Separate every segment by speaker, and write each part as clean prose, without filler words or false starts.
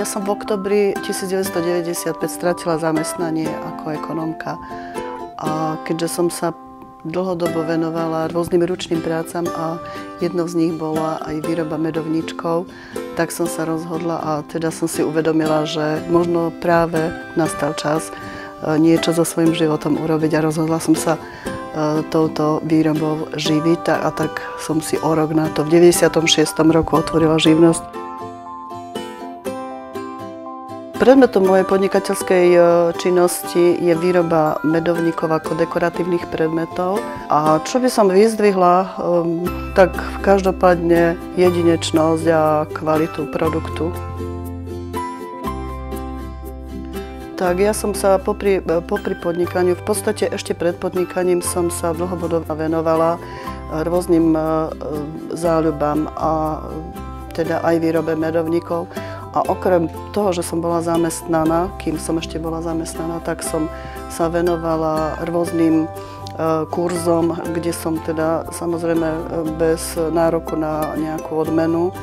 Speaker 1: Ja som v októbri 1995 stratila zamestnanie ako ekonomka. A keďže som sa dlhodobo venovala rôznym ručným prácam a jednou z nich bola aj výroba medovníčkov, tak som sa rozhodla a teda som si uvedomila, že možno práve nastal čas niečo so svojím životom urobiť a rozhodla som sa touto výrobou živiť a tak som si o rok na to v 96. roku otvorila živnosť. Predmetom mojej podnikateľskej činnosti je výroba medovníkov ako dekoratívnych predmetov. A čo by som vyzdvihla, tak každopádne jedinečnosť a kvalitu produktu. Tak ja som sa popri podnikaniu, v podstate ešte pred podnikaním som sa dlhodobo venovala rôznym záľubám a teda aj výrobe medovníkov. A okrem toho, že som bola zamestnaná, kým som ešte bola zamestnaná, tak som sa venovala rôznym kurzom, kde som teda samozrejme bez nároku na nejakú odmenu,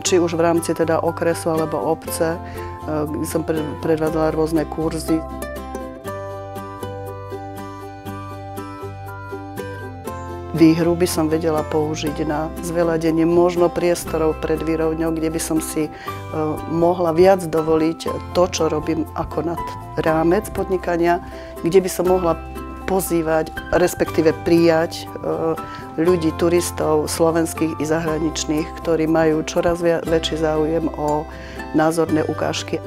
Speaker 1: či už v rámci teda okresu alebo obce, kde som predvádzala rôzne kurzy. Výhru by som vedela použiť na zveľadenie možno priestorov pred výrobňou, kde by som si mohla viac dovoliť to, čo robím ako nad rámec podnikania, kde by som mohla pozývať, respektíve prijať ľudí, turistov slovenských i zahraničných, ktorí majú čoraz väčší záujem o názorné ukážky.